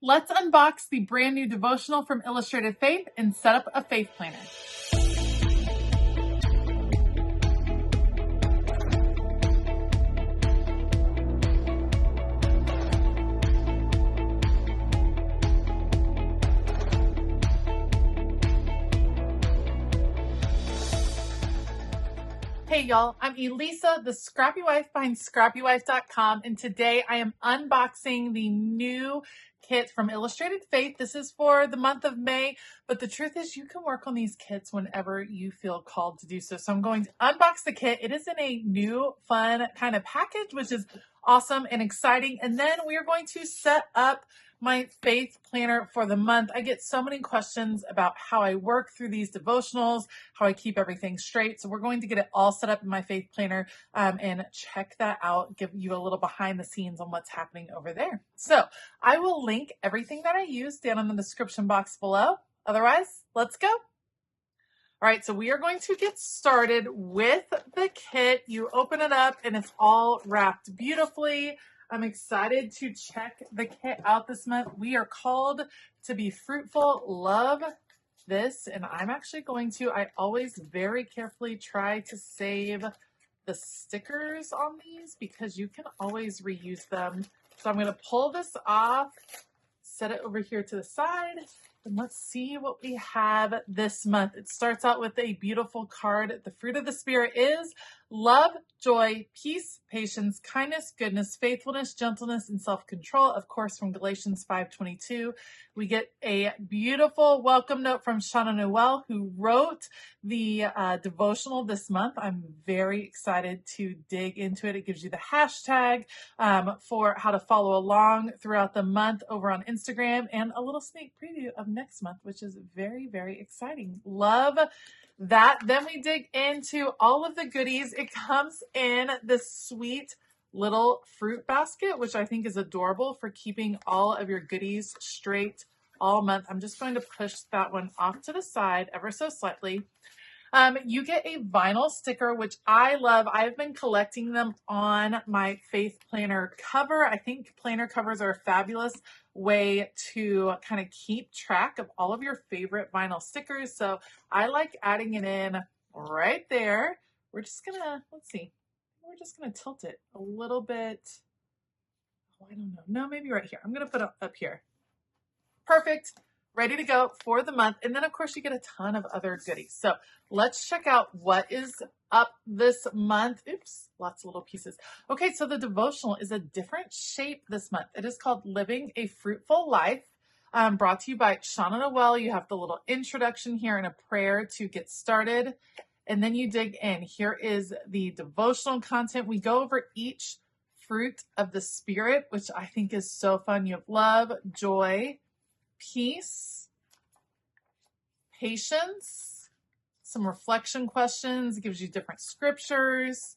Let's unbox the brand new devotional from Illustrated Faith and set up a faith planner. Hey y'all, I'm Elisa, the Scrappy Wife behind ScrappyWife.com, and today I am unboxing the new kit from Illustrated Faith. This is for the month of May, but the truth is you can work on these kits whenever you feel called to do so. So I'm going to unbox the kit. It is in a new, fun kind of package, which is awesome and exciting. And then we are going to set up my faith planner for the month. I get so many questions about how I work through these devotionals, how I keep everything straight. So we're going to get it all set up in my faith planner and check that out, give you a little behind the scenes on what's happening over there. So I will link everything that I use down in the description box below. Otherwise, let's go. All right, so we are going to get started with the kit. You open it up and it's all wrapped beautifully. I'm excited to check the kit out this month. We are called to be fruitful. Love this. And I'm actually going to, I always very carefully try to save the stickers on these because you can always reuse them. So I'm going to pull this off, set it over here to the side, and let's see what we have this month. It starts out with a beautiful card. The fruit of the Spirit is love, joy, peace, patience, kindness, goodness, faithfulness, gentleness, and self-control. Of course, from Galatians 5:22. We get a beautiful welcome note from Shauna Noel, who wrote the devotional this month. I'm very excited to dig into it. It gives you the hashtag for how to follow along throughout the month over on Instagram and a little sneak preview of next month, which is very, very exciting. Love that. Then we dig into all of the goodies. It comes in this sweet little fruit basket, which I think is adorable for keeping all of your goodies straight all month. I'm just going to push that one off to the side ever so slightly. You get a vinyl sticker, which I love. I've been collecting them on my faith planner cover. I think planner covers are a fabulous way to kind of keep track of all of your favorite vinyl stickers. So I like adding it in right there. We're just gonna, let's see, we're just gonna tilt it a little bit. Oh, I don't know. No, maybe right here. I'm gonna put it up here. Perfect. Ready to go for the month. And then of course you get a ton of other goodies. So let's check out what is up this month. Oops, lots of little pieces. Okay, so the devotional is a different shape this month. It is called Living a Fruitful Life, brought to you by Shauna Noel. You have the little introduction here and a prayer to get started. And then you dig in. Here is the devotional content. We go over each fruit of the Spirit, which I think is so fun. You have love, joy, peace, patience, some reflection questions. It gives you different scriptures,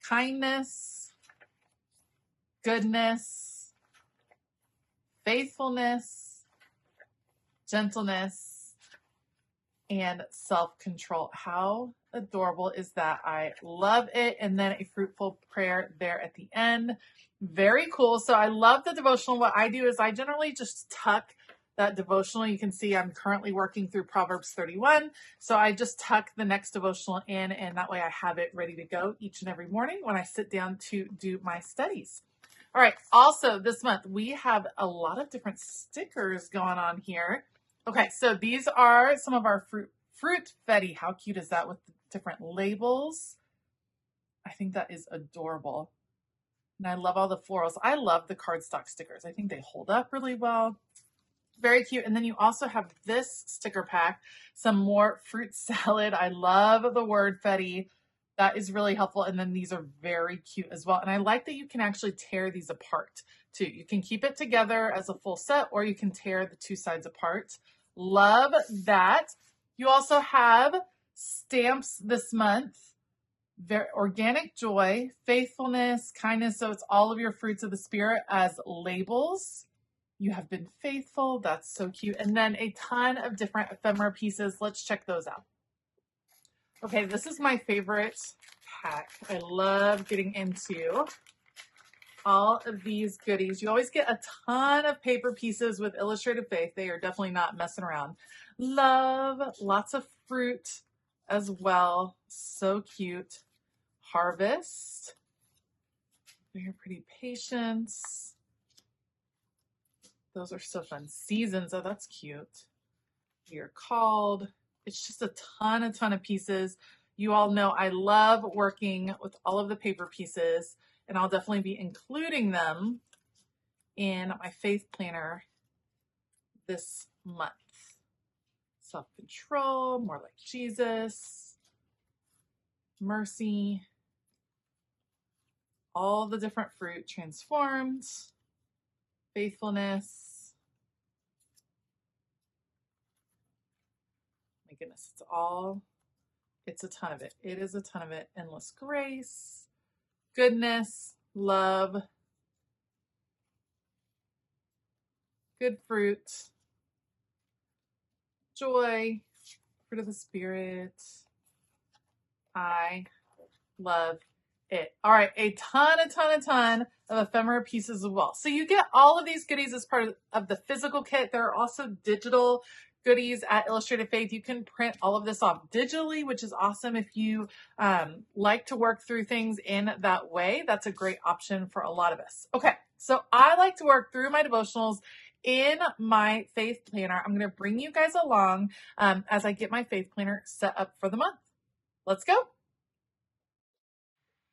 kindness, goodness, faithfulness, gentleness, and self-control. How adorable is that? I love it. And then a fruitful prayer there at the end. Very cool. So I love the devotional. What I do is I generally just tuck that devotional. You can see I'm currently working through Proverbs 31. So I just tuck the next devotional in, and that way I have it ready to go each and every morning when I sit down to do my studies. All right. Also this month, we have a lot of different stickers going on here. Okay. So these are some of our fruit Fetty. How cute is that with the different labels? I think that is adorable. And I love all the florals. I love the cardstock stickers. I think they hold up really well. Very cute. And then you also have this sticker pack, some more fruit salad. I love the word Fetty. That is really helpful. And then these are very cute as well. And I like that you can actually tear these apart too. You can keep it together as a full set, or you can tear the two sides apart. Love that. You also have stamps this month. Very organic joy, faithfulness, kindness. So it's all of your fruits of the Spirit as labels. You have been faithful. That's so cute. And then a ton of different ephemera pieces. Let's check those out. Okay, this is my favorite pack. I love getting into all of these goodies. You always get a ton of paper pieces with Illustrated Faith. They are definitely not messing around. Love, lots of fruit as well. So cute. Harvest. Very pretty patience. Those are so fun. Seasons. Oh, that's cute. We are called. It's just a ton of pieces. You all know I love working with all of the paper pieces, and I'll definitely be including them in my faith planner this month. Self-control, more like Jesus, mercy, all the different fruit transformed, faithfulness. My goodness, it's a ton of it. It is a ton of it. Endless grace, goodness, love, good fruit, joy, fruit of the Spirit. I love it. All right, a ton of ephemera pieces as well. So you get all of these goodies as part of the physical kit. There are also digital goodies at Illustrated Faith. You can print all of this off digitally, which is awesome if you like to work through things in that way. That's a great option for a lot of us. Okay, so I like to work through my devotionals in my faith planner. I'm going to bring you guys along as I get my faith planner set up for the month. Let's go.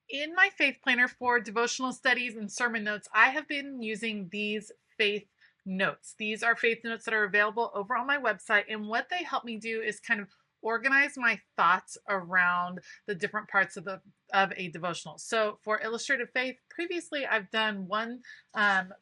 In my faith planner for devotional studies and sermon notes, I have been using these faith notes. These are faith notes that are available over on my website. And what they help me do is kind of organize my thoughts around the different parts of a devotional. So for Illustrated Faith, previously I've done one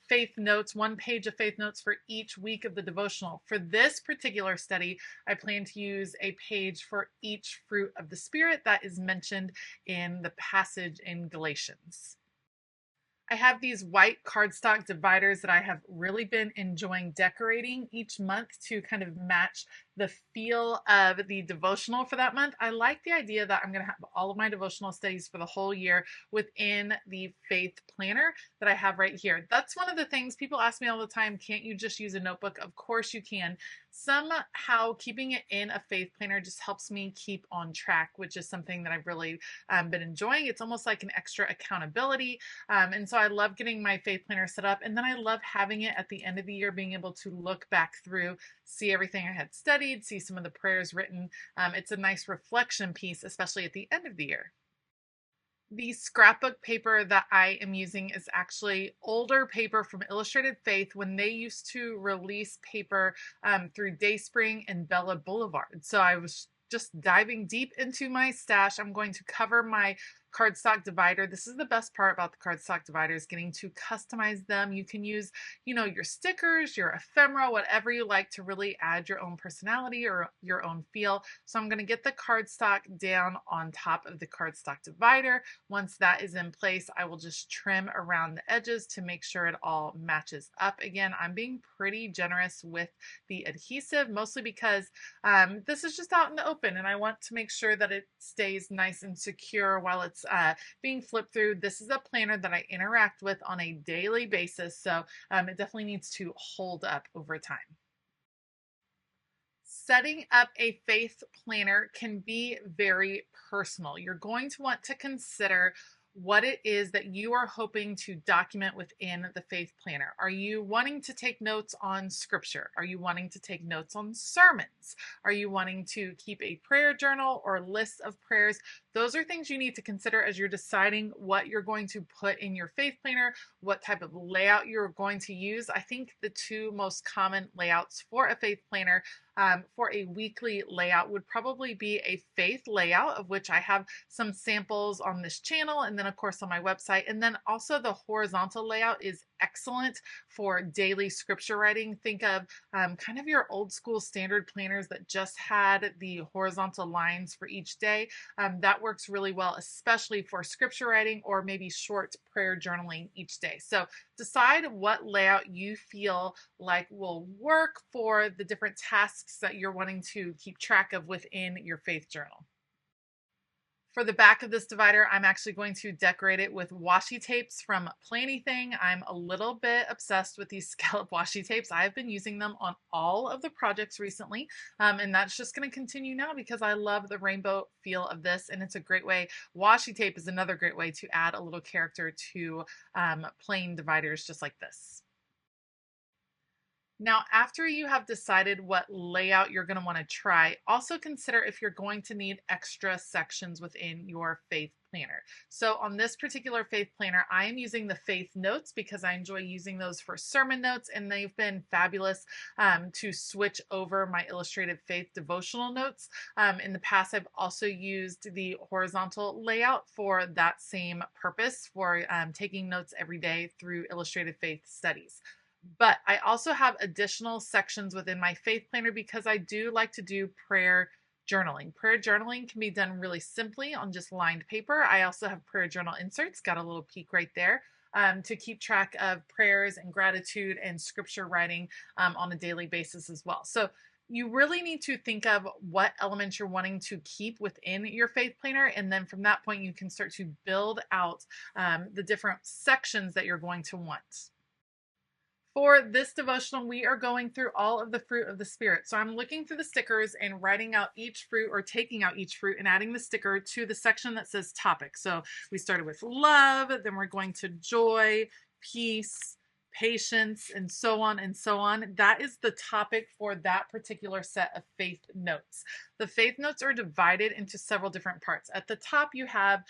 page of faith notes for each week of the devotional. For this particular study, I plan to use a page for each fruit of the Spirit that is mentioned in the passage in Galatians. I have these white cardstock dividers that I have really been enjoying decorating each month to kind of match the feel of the devotional for that month. I like the idea that I'm going to have all of my devotional studies for the whole year within the faith planner that I have right here. That's one of the things people ask me all the time. Can't you just use a notebook? Of course you can. Somehow keeping it in a faith planner just helps me keep on track, which is something that I've really been enjoying. It's almost like an extra accountability. And so I love getting my faith planner set up. And then I love having it at the end of the year, being able to look back through, see everything I had studied, see some of the prayers written. It's a nice reflection piece, especially at the end of the year. The scrapbook paper that I am using is actually older paper from Illustrated Faith when they used to release paper through Dayspring and Bella Boulevard. So I was just diving deep into my stash. I'm going to cover my cardstock divider. This is the best part about the cardstock dividers, getting to customize them. You can use, your stickers, your ephemera, whatever you like to really add your own personality or your own feel. So I'm going to get the cardstock down on top of the cardstock divider. Once that is in place, I will just trim around the edges to make sure it all matches up. Again, I'm being pretty generous with the adhesive, mostly because this is just out in the open and I want to make sure that it stays nice and secure while it's being flipped through. This is a planner that I interact with on a daily basis, so it definitely needs to hold up over time. Setting up a faith planner can be very personal. You're going to want to consider what it is that you are hoping to document within the faith planner. Are you wanting to take notes on scripture? Are you wanting to take notes on sermons? Are you wanting to keep a prayer journal or list of prayers? Those are things you need to consider as you're deciding what you're going to put in your faith planner, what type of layout you're going to use. I think the two most common layouts for a faith planner for a weekly layout would probably be a faith layout, of which I have some samples on this channel and then of course on my website. And then also the horizontal layout is excellent for daily scripture writing. Think of kind of your old school standard planners that just had the horizontal lines for each day. That works really well, especially for scripture writing or maybe short prayer journaling each day. So decide what layout you feel like will work for the different tasks that you're wanting to keep track of within your faith journal. For the back of this divider, I'm actually going to decorate it with washi tapes from Planything. I'm a little bit obsessed with these scallop washi tapes. I've been using them on all of the projects recently, and that's just going to continue now because I love the rainbow feel of this, and it's a great way. Washi tape is another great way to add a little character to plain dividers just like this. Now, after you have decided what layout you're going to want to try, also consider if you're going to need extra sections within your faith planner. So on this particular faith planner, I am using the faith notes because I enjoy using those for sermon notes, and they've been fabulous to switch over my illustrated faith devotional notes. In the past, I've also used the horizontal layout for that same purpose for taking notes every day through illustrated faith studies. But I also have additional sections within my faith planner because I do like to do prayer journaling. Prayer journaling can be done really simply on just lined paper. I also have prayer journal inserts, got a little peek right there, to keep track of prayers and gratitude and scripture writing on a daily basis as well. So you really need to think of what elements you're wanting to keep within your faith planner. And then from that point, you can start to build out the different sections that you're going to want. For this devotional, we are going through all of the fruit of the Spirit. So I'm looking through the stickers and writing out each fruit or taking out each fruit and adding the sticker to the section that says topic. So we started with love, then we're going to joy, peace, patience, and so on and so on. That is the topic for that particular set of faith notes. The faith notes are divided into several different parts. At the top, you have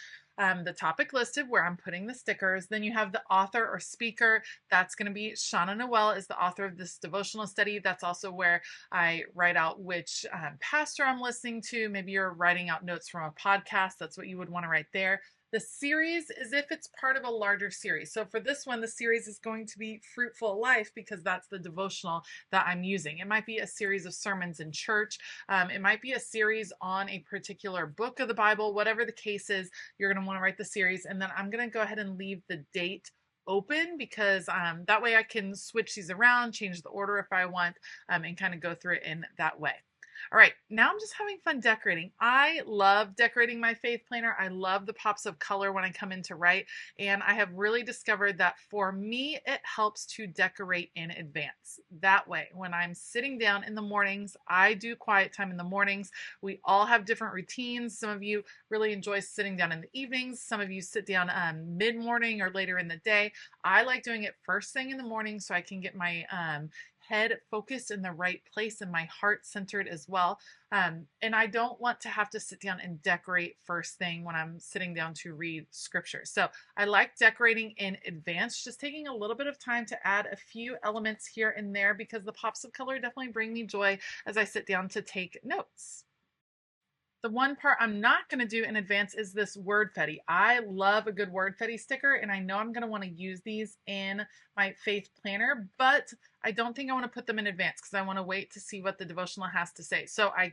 the topic listed where I'm putting the stickers. Then you have the author or speaker. That's going to be Shauna Noel is the author of this devotional study. That's also where I write out which pastor I'm listening to. Maybe you're writing out notes from a podcast. That's what you would want to write there. The series is if it's part of a larger series. So for this one, the series is going to be Fruitful Life because that's the devotional that I'm using. It might be a series of sermons in church. It might be a series on a particular book of the Bible. Whatever the case is, you're going to want to write the series. And then I'm going to go ahead and leave the date open because that way I can switch these around, change the order if I want, and kind of go through it in that way. All right, now I'm just having fun decorating. I love decorating my faith planner. I love the pops of color when I come in to write, and I have really discovered that for me, it helps to decorate in advance. That way, when I'm sitting down in the mornings, I do quiet time in the mornings. We all have different routines. Some of you really enjoy sitting down in the evenings. Some of you sit down mid-morning or later in the day. I like doing it first thing in the morning so I can get my head focused in the right place and my heart centered as well. And I don't want to have to sit down and decorate first thing when I'm sitting down to read scripture. So I like decorating in advance, just taking a little bit of time to add a few elements here and there because the pops of color definitely bring me joy as I sit down to take notes. The one part I'm not going to do in advance is this word fetty. I love a good word fetty sticker, and I know I'm going to want to use these in my faith planner, but I don't think I want to put them in advance because I want to wait to see what the devotional has to say. So I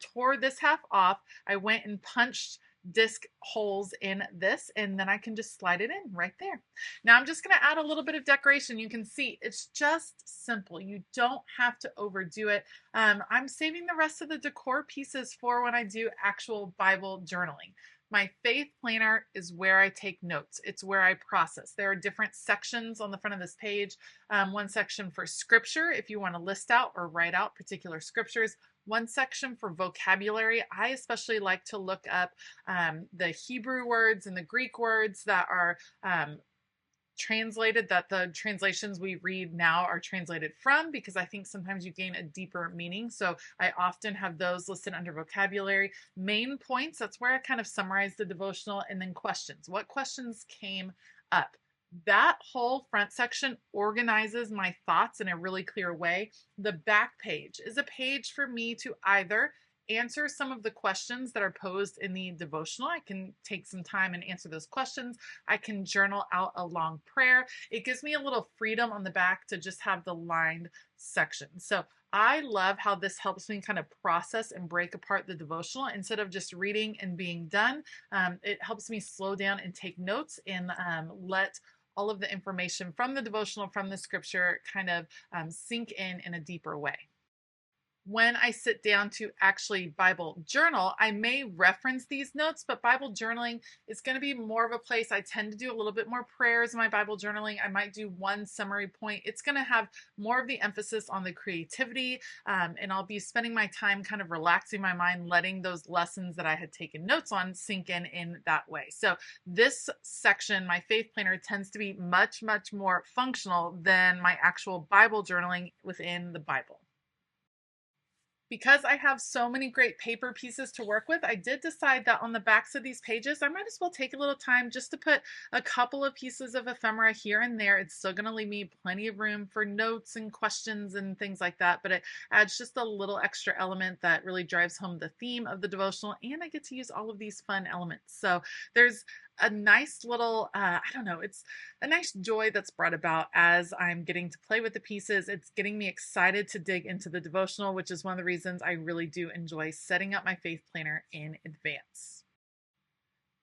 tore this half off. I went and punched disc holes in this, and then I can just slide it in right there. Now I'm just going to add a little bit of decoration. You can see it's just simple. You don't have to overdo it. I'm saving the rest of the decor pieces for when I do actual Bible journaling. My faith planner is where I take notes. It's where I process. There are different sections on the front of this page. One section for scripture, if you want to list out or write out particular scriptures. One section for vocabulary. I especially like to look up the Hebrew words and the Greek words that are translated, that the translations we read now are translated from, because I think sometimes you gain a deeper meaning. So I often have those listed under vocabulary. Main points, that's where I kind of summarize the devotional, and then questions. What questions came up? That whole front section organizes my thoughts in a really clear way. The back page is a page for me to either answer some of the questions that are posed in the devotional. I can take some time and answer those questions. I can journal out a long prayer. It gives me a little freedom on the back to just have the lined section. So I love how this helps me kind of process and break apart the devotional instead of just reading and being done. It helps me slow down and take notes and let all of the information from the devotional, from the scripture kind of sink in a deeper way. when I sit down to actually Bible journal, I may reference these notes, but Bible journaling is going to be more of a place. I tend to do a little bit more prayers in my Bible journaling. I might do one summary point. It's going to have more of the emphasis on the creativity, and I'll be spending my time kind of relaxing my mind, letting those lessons that I had taken notes on sink in that way. So this section, my faith planner, tends to be much, much more functional than my actual Bible journaling within the Bible. Because I have so many great paper pieces to work with, I did decide that on the backs of these pages, I might as well take a little time just to put a couple of pieces of ephemera here and there. It's still going to leave me plenty of room for notes and questions and things like that, but it adds just a little extra element that really drives home the theme of the devotional, and I get to use all of these fun elements. So there's a nice little, I don't know, it's a nice joy that's brought about as I'm getting to play with the pieces. It's getting me excited to dig into the devotional, which is one of the reasons I really do enjoy setting up my faith planner in advance.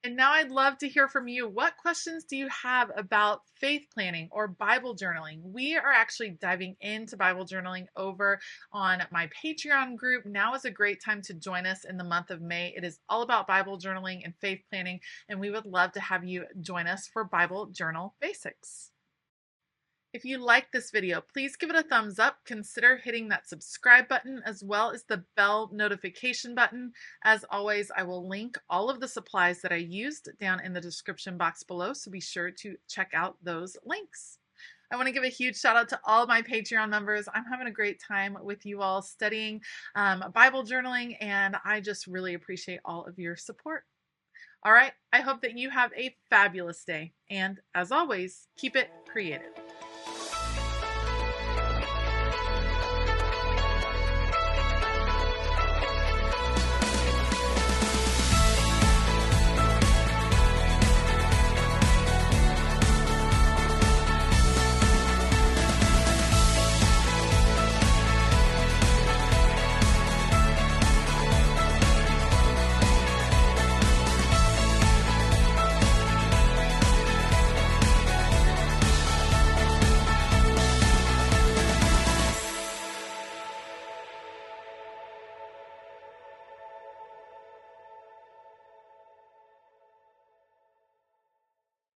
And now I'd love to hear from you. What questions do you have about faith planning or Bible journaling? We are actually diving into Bible journaling over on my Patreon group. Now is a great time to join us in the month of May. It is all about Bible journaling and faith planning, and we would love to have you join us for Bible Journal Basics. If you like this video, please give it a thumbs up. Consider hitting that subscribe button as well as the bell notification button. As always, I will link all of the supplies that I used down in the description box below, so be sure to check out those links. I want to give a huge shout out to all my Patreon members. I'm having a great time with you all studying Bible journaling, and I just really appreciate all of your support. All right, I hope that you have a fabulous day, and as always, keep it creative.